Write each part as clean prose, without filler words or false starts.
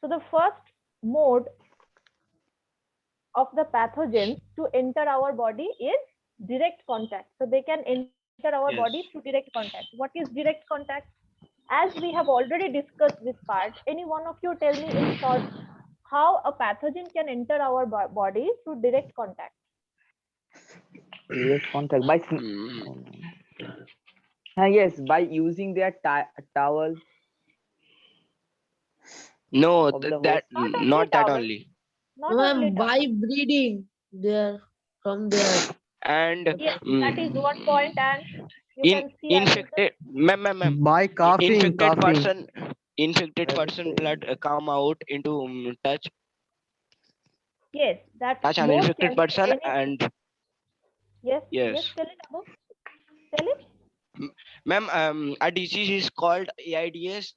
the first mode of the pathogens to enter our body is direct contact. So they can enter our body through Yes. direct contact. What is direct contact? As we have already discussed this part, any one of you tell me in short how a pathogen can enter our body through direct contact. Direct contact by Mm, yes, by using their towel no, of the that host. Not only not that towel, only. not only Ma'am, by towel. breeding there from there. And Yes, that is mm, one point, and you in can see as well. infected, ma'am, By coughing, infected coughing. person, infected person blood Respiratory. come out into Yes, that touch an most infected can be person, any. and Yes, yes, yes, tell it, Abu. Tell it. ma'am, a disease is called AIDS.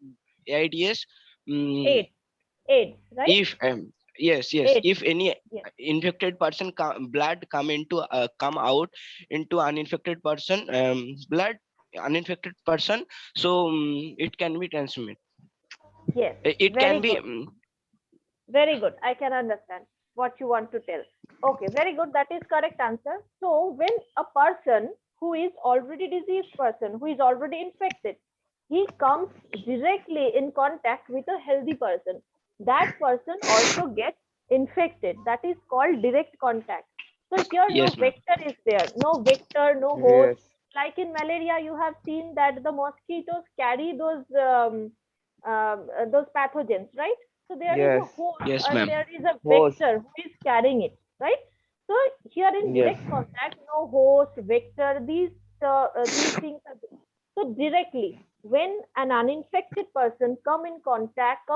AIDS. AIDS, AIDS, right? If yes, AIDS. if any Yes, infected person blood come out into uninfected person blood, uninfected person, so it can be transmitted. yes. It Very can be good. Very good. I can understand what you want to tell. Okay, very good. That is correct answer. So when a person who is already diseased person, who is already infected, he comes directly in contact with a healthy person, that person also gets infected. That is called direct contact. So here no yes, ma'am. vector is there, no vector, no host. Yes. Like in malaria, you have seen that the mosquitoes carry those pathogens, right? So there is a Yes. host Yes, and ma'am. there is a Host. vector who is carrying it, right? So here in Yes. direct contact, no host, vector, these things are there. So directly, when an uninfected person comes in contact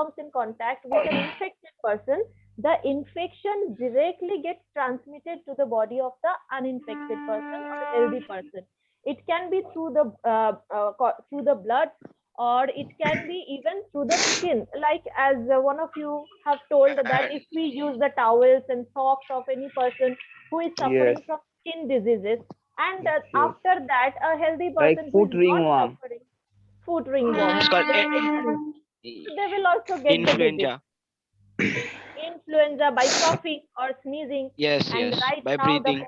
with an infected person, the infection directly gets transmitted to the body of the uninfected person or healthy person. It can be through the blood, or it can be even through the skin, like as one of you have told that And if we use the towels and socks of any person who is Yes. suffering from skin diseases, and Yes. after that a healthy Like person who foot is not ringworm. suffering foot ringworm, it's called very exactly, they will also get the disease, influenza. influenza, by coughing or sneezing. Yes, And yes, right by now the breathing.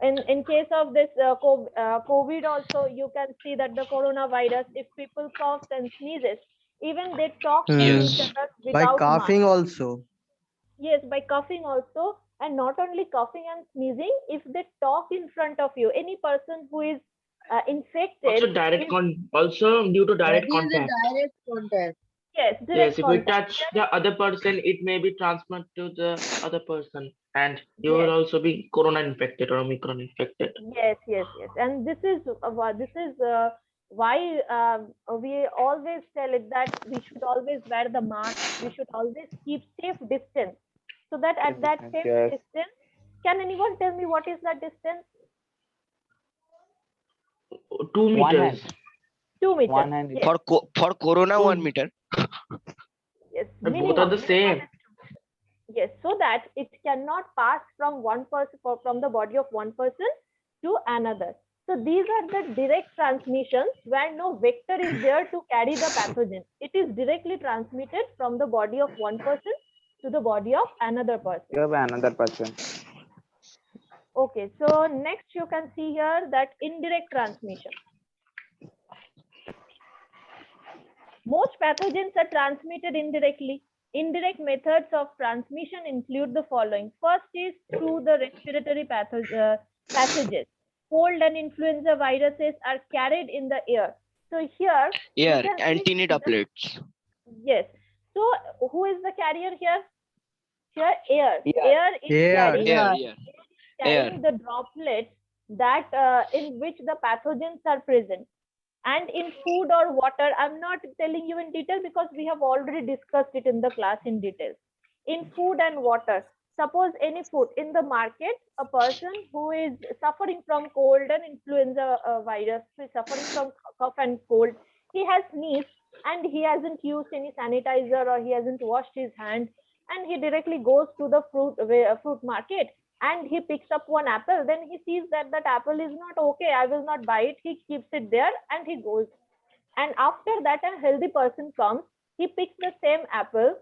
in case of this COVID also, you can see that the coronavirus, if people coughs and sneezes, even they talk to each Hmm. Yes, other By without mask. coughing also. Yes, by coughing also, and not only coughing and sneezing, if they talk in front of you, any person who is infected also direct is, also due to That direct is a contact. direct contact. yes, Yes, direct if we contact. touch the other person, it may be transmitted to the other person, and you will Yes, also be corona infected or omicron infected. yes, yes, yes. And this is why we always tell it that we should always wear the mask. We should always keep safe distance, so that Safe at that distance. safe Yes. distance, can anyone tell me what is that distance? One 2 meters. hand. 2 meters. One hand is Yes, For corona, yes, 1 meter. yes. Both are the Minimum same. is 2 meters. Yes, so that it cannot pass from one person, from the body of one person to another. So these are the direct transmissions where no vector is there to carry the pathogen. It is directly transmitted from the body of one person to the body of another person. here by another person. Okay, so next you can see here that indirect transmission. Most pathogens are transmitted indirectly. Indirect methods of transmission include the following. First is through the respiratory passages. Cold and influenza viruses are carried in the air. So here you Air, can see antennae the, droplets. yes. So who is the carrier here? Here air. Here. Air is Air. carrying, Air, Yeah. air, air. carrying the droplets that in which the pathogens are present. And in food or water, I'm not telling you in detail because we have already discussed it in the class in detail. In food and water, suppose any food in the market, a person who is suffering from cold and influenza virus, who is suffering from cough and cold, he has sneezed and he hasn't used any sanitizer or he hasn't washed his hands, and he directly goes to the fruit market and he picks up one apple. Then he sees that that apple is not okay, I will not buy it. He keeps it there and he goes. And after that, a healthy person comes, he picks the same apple,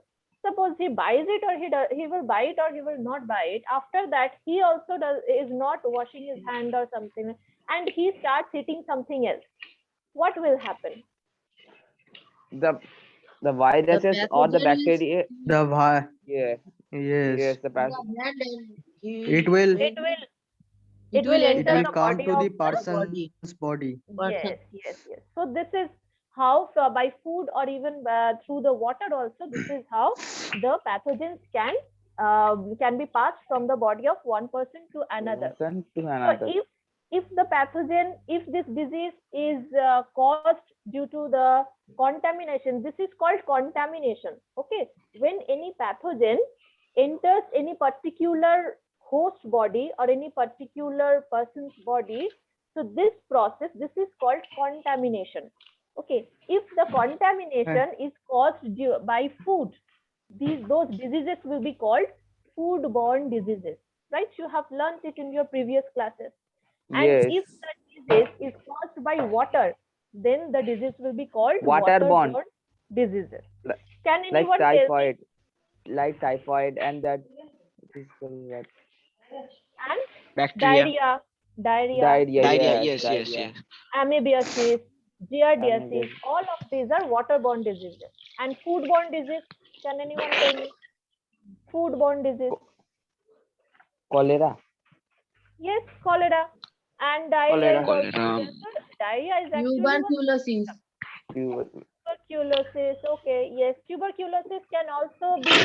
suppose he buys it or he will buy it or he will not buy it. After that, he also is not washing his hand or something, and he starts eating something else. What will happen? The viruses or the pathogen is bacteria. The vi- Yeah. yes, Yes. The in the hand and he it will It will it will it enter will the come body to the of person's body. person. yes. So this is how by food or even through the water also, this is how the pathogens can be passed from the body of one person to another. Person to So another. if the pathogen, if this disease is caused due to the contamination, this is called contamination. Okay, when any pathogen enters any particular host body or any particular person's body, so this process, this is called contamination. Okay, if the contamination is caused by food, those diseases will be called foodborne diseases, right? You have learned it in your previous classes. And Yes. if the disease is caused by water, then the disease will be called Waterborne. waterborne diseases. Li- Can Like anyone tell me? typhoid. Like typhoid and that. This is called what? And Bacteria. diarrhea, Diarrhea. Diarrhea. Yes. Yes, yes, Diarrhea. yes. amoebiasis, giardiasis, Amoebiasis. all of these are waterborne diseases. And foodborne disease, can anyone tell me? Foodborne disease. Cholera. Yes, cholera. And diarrhea is also Cholera. there. So diarrhea is actually one Tuberculosis. tuberculosis. Okay, yes, tuberculosis can also be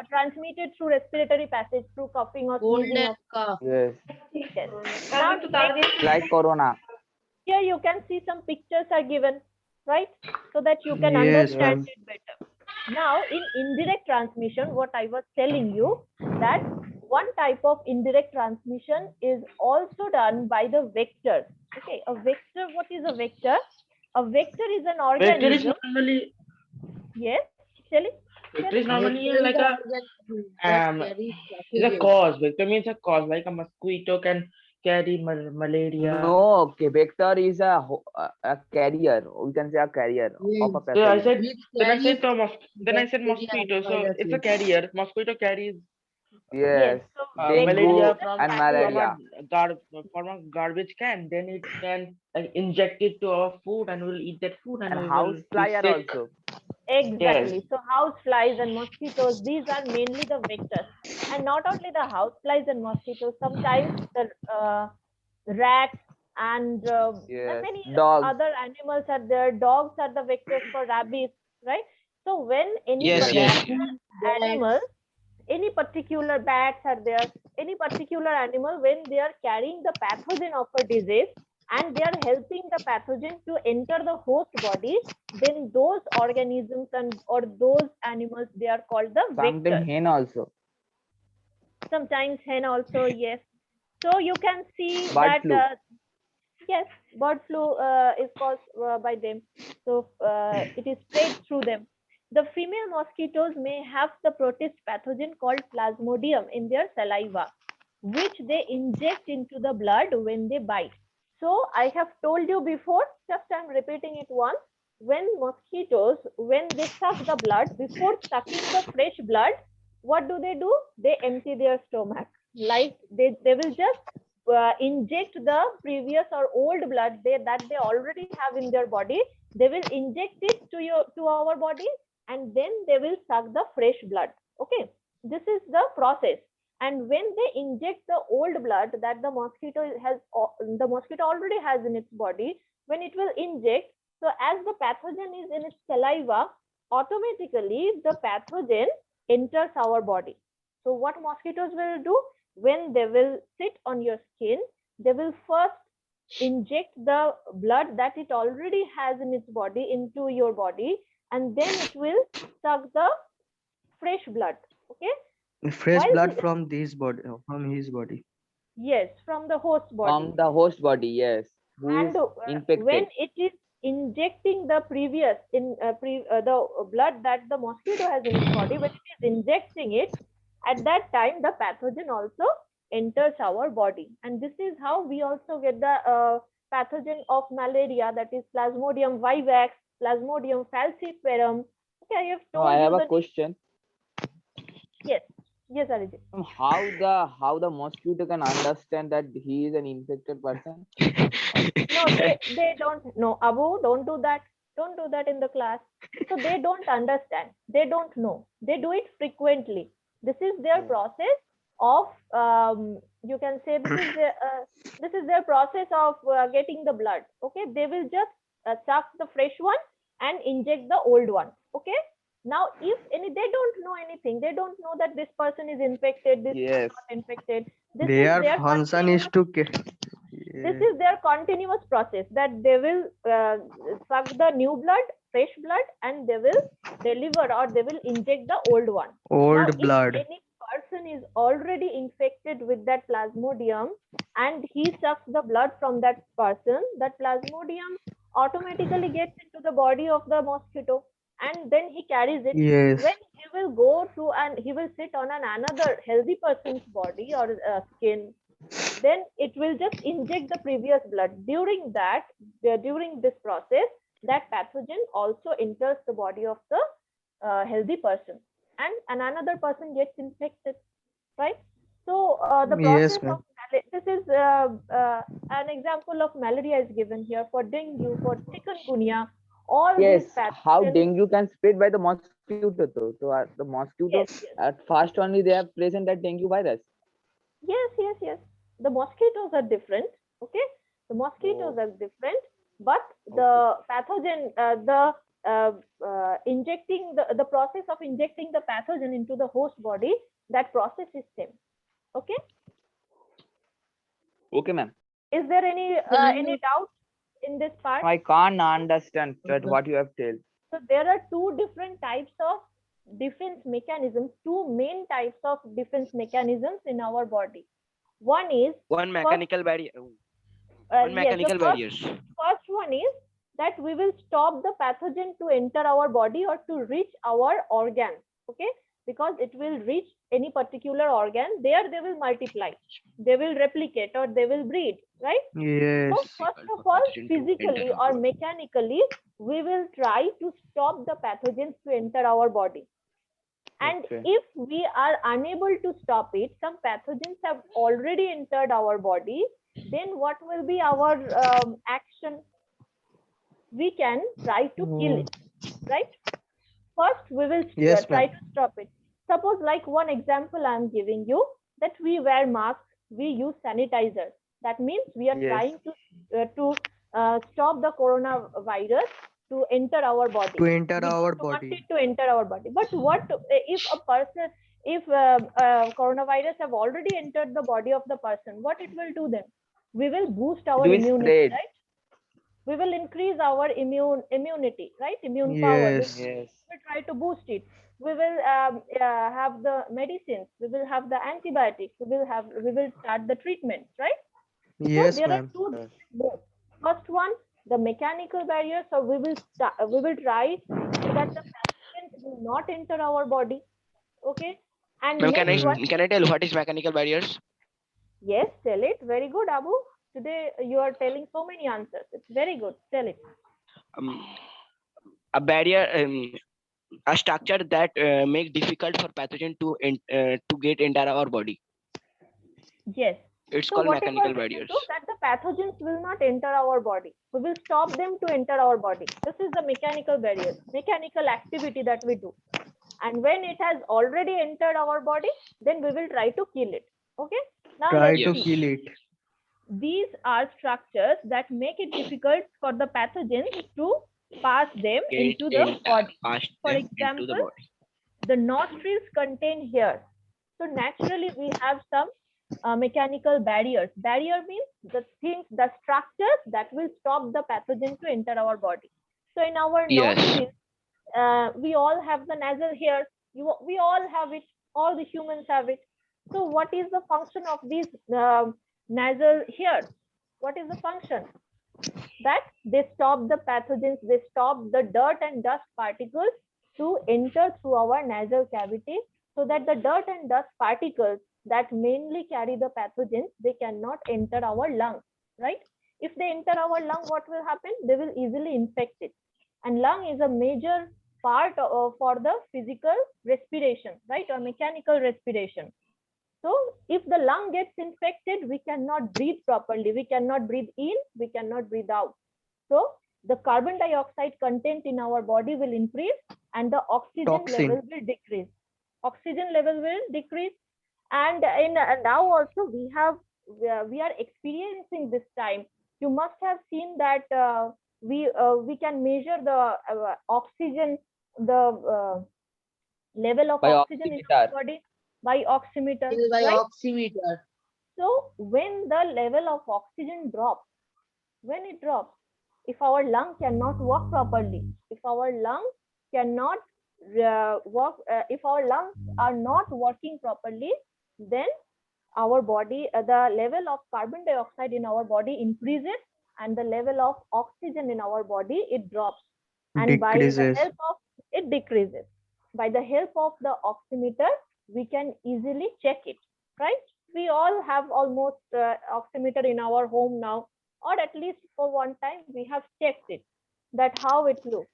transmitted through respiratory passage, through coughing or Cold sneezing. and cough. Yes. Yes. Now, next, Like corona. here you can see some pictures are given, right? So that you can Yes, understand ma'am. it better. Now, in indirect transmission, what I was telling you, that one type of indirect transmission is also done by the vector. Okay, a vector, what is a vector? A vector is an Vector is organism. normally Yes, tell it. vector is normally Vector like is a the organism that carries is a pathogen. cause. Vector means a cause, like a mosquito can carry malaria. No, okay. Vector is a carrier. We can say a carrier of a Yes. So I pathogen. said Which then I said carries then I said bacteria mosquito. and So it's a viruses. carrier. Mosquito carries Yes. So malaria Dengue from and from malaria. a garbage can. Then it can inject it to our food, and we'll eat that food, and And we house will be fly are sick. also. exactly. So house flies and mosquitoes, these are mainly the vectors. And not only the house flies and mosquitoes, sometimes the rats and Yes. many Dogs. other animals are there. Dogs are the vectors for rabies, right? So when any Yes, yes. particular animal, any particular bats are there, any particular animal, when they are carrying the pathogen of a disease and they are helping the pathogen to enter the host body, then those organisms and or those animals, they are called the Sometimes vectors. hen also. Sometimes hen also, yes. So you can see Bird that flu. yes, bird flu is caused by them. So it is spread through them. The female mosquitoes may have the protist pathogen called Plasmodium in their saliva, which they inject into the blood when they bite. So I have told you before, just I'm repeating it once. When mosquitoes, when they suck the blood, before sucking the fresh blood, what do? They empty their stomach. Like they will just inject the previous or old blood that they already have in their body. They will inject it to our body, and then they will suck the fresh blood. Okay, this is the process. And when they inject the old blood that the mosquito already has in its body, when it will inject, so as the pathogen is in its saliva, automatically the pathogen enters our body. So what mosquitoes will do? When they will sit on your skin, they will first inject the blood that it already has in its body into your body, and then it will suck the fresh blood. Okay, Fresh while blood from his body. yes, from the host body. From the host body. Yes. Who is And infected. when it is injecting the previous the blood that the mosquito has in its body, when it is injecting it, at that time the pathogen also enters our body, and this is how we also get the pathogen of malaria, that is Plasmodium vivax, Plasmodium falciparum. Okay, I have No, told I you have the a name. question. Yes. Yes, Arijit. How the mosquito can understand that he is an infected person? No, they don't know. Abu, don't do that. Don't do that in the class. So they don't understand. They don't know. They do it frequently. This is their Oh. process of you can say this is their process of getting the blood. Okay, they will just suck the fresh one and inject the old one. Okay. Now, if any, they don't know anything. They don't know that this person is infected. This is Yes. not infected. This is Their their function is continuous to this is their continuous process that they will suck the new blood, fresh blood, and they will deliver or they will inject the old one. Now, old if blood. any person is already infected with that plasmodium and he sucks the blood from that person, that plasmodium automatically gets into the body of the mosquito and then he carries it. Yes. When he will go to and he will sit on another healthy person's body or skin, then it will just inject the previous blood. During this process, that pathogen also enters the body of the healthy person, and another person gets infected, right? So the Yes, process ma'am. of this is an example of malaria is given here for dengue, for chikungunya, all these Yes, how pathogens. dengue can spread by the mosquito though. So the mosquito Yes, yes, at first only they have present that dengue virus. yes. The mosquitoes are different. Okay, the mosquitoes Oh, are different, but okay. the pathogen, injecting the process of injecting the pathogen into the host body, that process is same. Okay, Okay, ma'am. is there any Can you doubt in this part? I can't understand that Okay. what you have told. So there are two different types of defense mechanisms, two main types of defense mechanisms in our body. One is One first, mechanical barrier. One yes, the mechanical barriers. first one is that we will stop the pathogen to enter our body or to reach our organ. Okay, because it will reach any particular organ, there they will multiply, they will replicate, or they will breed, right? So Yes. first Difficult of for all, pathogen to enter physically our or body. mechanically, we will try to stop the pathogens to enter our body. And Okay. if we are unable to stop it, some pathogens have already entered our body, then what will be our action? We can try to kill it, right? First, we will Yes, try ma'am. to stop it. Suppose, like one example I'm giving you, that we wear masks, we use sanitizer. That means we are Yes. trying to stop the coronavirus to enter our body. To enter We our don't want body. it to enter our body. But what if a person, if coronavirus have already entered the body of the person, what it will do then? We will boost our It will immunity, spread. right? We will increase our immunity, right? Immune power. We Yes. Yes. will try to boost it. We will have the medicines. We will have the antibiotics. We will start the treatments, right? So Yes, there are ma'am. two Yes. both. First one, the mechanical barrier. So we will try so that the pathogen will not enter our body. Okay. And Ma'am, next one, can I tell what is mechanical barriers? yes, tell it. Very good, Abu. Today you are telling so many answers. It's very good. Tell it. Um, a barrier, a structure that make difficult for pathogen to get enter our body. Yes. It's So called whatever mechanical we will barriers. do, that the pathogens will not enter our body. We will stop them to enter our body. This is the mechanical barrier, mechanical activity that we do. And when it has already entered our body, then we will try to kill it. Okay. Now Try let's to Yes. see. kill it. These are structures that make it difficult for the pathogens to pass them Get into the body. pass For them into the example, body. the nostrils contain hairs. So naturally, we have some mechanical barriers. Barrier means the things, the structures that will stop the pathogen to enter our body. So in our Yes. nostrils, we all have the nasal hairs. We all have it. All the humans have it. So what is the function of these nasal hairs? What is the function? That they stop the pathogens, they stop the dirt and dust particles to enter through our nasal cavity, so that the dirt and dust particles that mainly carry the pathogens, they cannot enter our lungs, right? If they enter our lung, what will happen? They will easily infect it. And lung is a major part for the physical respiration, right, or mechanical respiration. So if the lung gets infected, we cannot breathe properly. We cannot breathe in, we cannot breathe out. So the carbon dioxide content in our body will increase and the oxygen Toxin. level will decrease. Oxygen level will decrease. And in now also we are experiencing this time. You must have seen that we can measure the oxygen, the level of By oxygen in our oximeter. body by oximeter, Yes, by right? oximeter. So when the level of oxygen drops, when it drops, if our lung cannot work properly, if our lung cannot work, if our lungs are not working properly, then our body, the level of carbon dioxide in our body increases and the level of oxygen in our body, it drops. And by the Decreases. help of, it decreases. By the help of the oximeter, we can easily check it, right? We all have almost oximeter in our home now, or at least for one time we have checked it, that how it looks.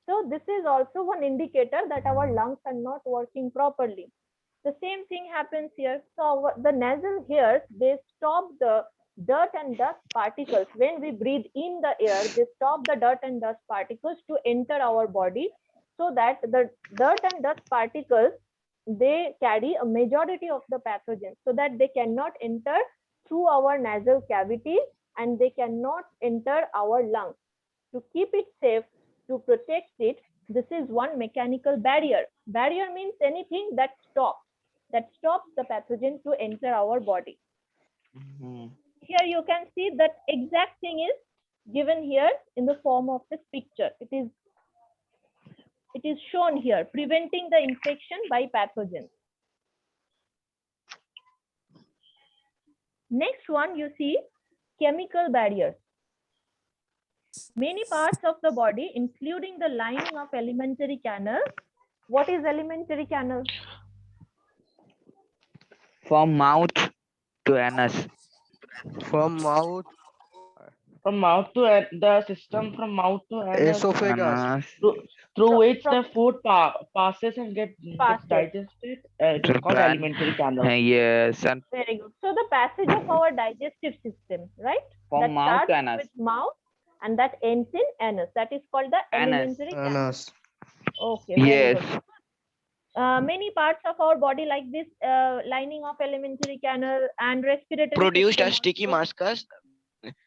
So this is also one indicator that our lungs are not working properly. The same thing happens here. So the nasal hairs, they stop the dirt and dust particles. When we breathe in the air, they stop the dirt and dust particles to enter our body, so that the dirt and dust particles, they carry a majority of the pathogens, so that they cannot enter through our nasal cavity and they cannot enter our lungs. To keep it safe, to protect it, this is one mechanical barrier. Barrier means anything that stops the pathogen to enter our body. Here you can see that exact thing is given here in the form of this picture. It is shown here, preventing the infection by pathogens. Next one, you see chemical barriers. Many parts of the body, including the lining of alimentary canal. What is alimentary canal? From mouth to anus. From mouth, From mouth to the system from mouth to anus, esophagus. Anus. through which From the food passes and gets passes. digested. It is To called tran- alimentary canal. Yes, and Very good. So the passage of our digestive system, right? from That mouth to starts anus. with mouth and that ends in anus. That is called the Anus. alimentary canal. Anus. Okay, very Yes. good. Many parts of our body like this lining of alimentary canal and respiratory Produced system a sticky also, mucus.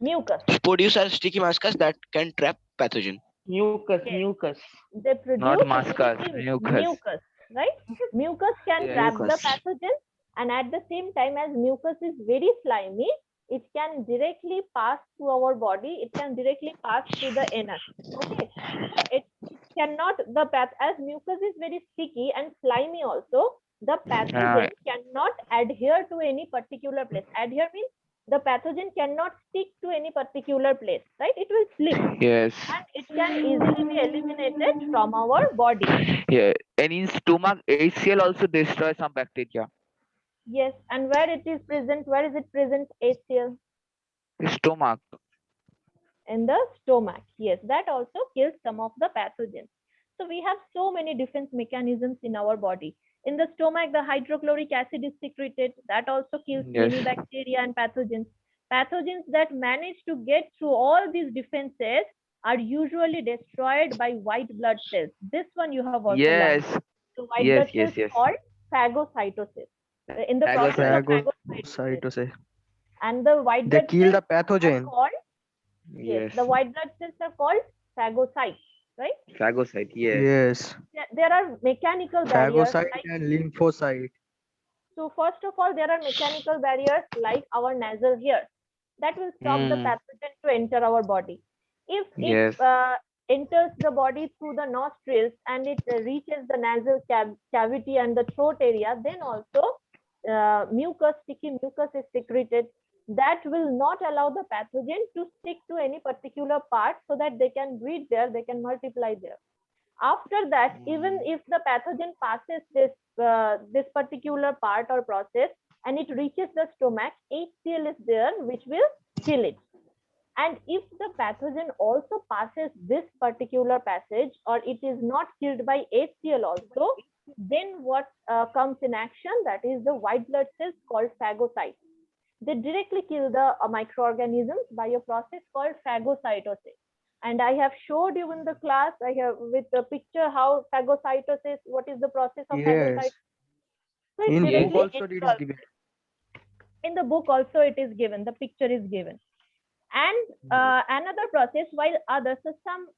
mucus. Produce a sticky mucus that can trap pathogen. Mucus, Yes. mucus. They produce Not muscus, sticky mucus. right? Mucus can Yes. trap the Mucus. pathogen, and at the same time, as mucus is very slimy, it can directly pass through our body. It can directly pass through the anus. Okay, it cannot, the path, as mucus is very sticky and slimy also, the pathogen cannot adhere to any particular place. Adhere means the pathogen cannot stick to any particular place, right? It will slip Yes. and it can easily be eliminated from our body. Yeah. And in stomach, HCl also destroys some bacteria. Yes, and where it is present, where is it present? HCl Stomach. in the stomach. Yes, that also kills some of the pathogens. So we have so many defense mechanisms in our body. In the stomach, the hydrochloric acid is secreted. That also kills many Yes. bacteria and pathogens. Pathogens that manage to get through all these defenses are usually destroyed by white blood cells. This one you have also learned. Yes. So white Yes, blood yes, cells yes. called phagocytosis. In the process of phagocytosis, Phagocytosis. and the white They blood kill the cells are pathogen. called, yes, Yes. the white blood cells are called phagocytes, right? Phagocyte. Yes. Yes. There are mechanical barriers. Phagocyte Like, and lymphocyte. so first of all, there are mechanical barriers like our nasal hairs that will stop the pathogen to enter our body. If Yes. it enters the body through the nostrils and it reaches the nasal cavity and the throat area, then also sticky mucus is secreted. That will not allow the pathogen to stick to any particular part so that they can breed there, they can multiply there. After that, even if the pathogen passes this particular part or process and it reaches the stomach, HCl is there which will kill it. And if the pathogen also passes this particular passage, or it is not killed by HCl also, then what comes in action, that is the white blood cells called phagocytes. They directly kill the microorganisms by a process called phagocytosis. And I have showed you in the class, I have with the picture how phagocytosis, what is the process of Yes. phagocytosis. So it In book directly also it is given. in the book also it is given, the picture is given. And another process, while others, so some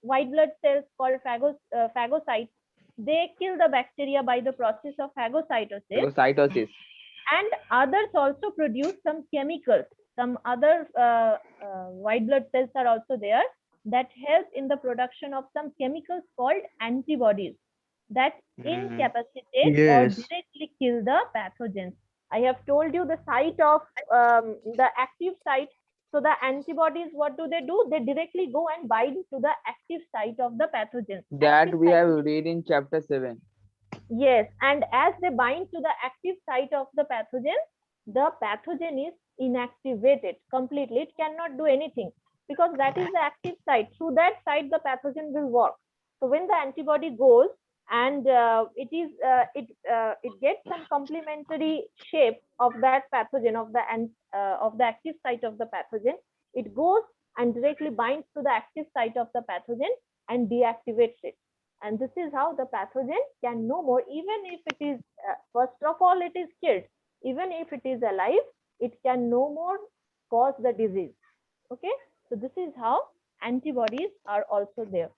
white blood cells called phagocytes, they kill the bacteria by the process of phagocytosis, Phagocytosis. and others also produce some chemicals. Some other white blood cells are also there that help in the production of some chemicals called antibodies that incapacitate or Yes. directly kill the pathogens. I have told you the site of the active site. So the antibodies, what do? They directly go and bind to the active site of the pathogen. That Active we site. have read in chapter 7. Yes, and as they bind to the active site of the pathogen is inactivated completely. It cannot do anything because that is the active site. Through that site, the pathogen will work. So when the antibody goes and it gets some complementary shape of that pathogen of the active site of the pathogen, it goes and directly binds to the active site of the pathogen and deactivates it. And this is how the pathogen can no more, even if it is, first of all, it is killed. Even if it is alive, it can no more cause the disease. Okay, so this is how antibodies are also there.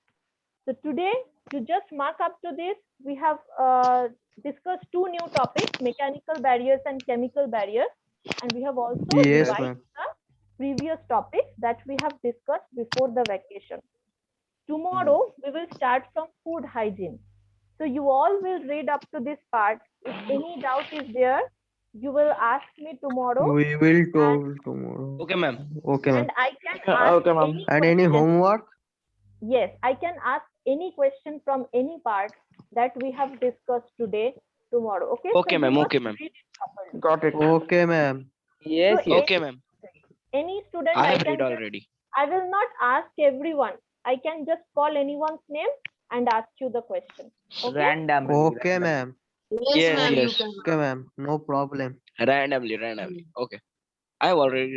So today, to just mark up to this, we have discussed two new topics, mechanical barriers and chemical barriers. And we have also Yes, revised ma'am. the previous topics that we have discussed before the vacation. Tomorrow, we will start from food hygiene. So you all will read up to this part. If any doubt is there, you will ask me tomorrow, We will talk tomorrow. Okay, ma'am. Okay, ma'am. and I can ask Okay, ma'am. any And any question. homework? Yes, I can ask any question from any part that we have discussed today tomorrow. Okay. Okay, so ma'am. you must Okay, ma'am. read it properly. Got it. Okay, ma'am. Yes, So yes. Okay, ma'am. Any student, I have can read just, already. I will not ask everyone. I can just call anyone's name and ask you the question. Okay. Randomly. Okay, randomly. ma'am. Yes, Yes, ma'am, you yes. can. Okay, ma'am. No problem. Randomly. Okay. I have already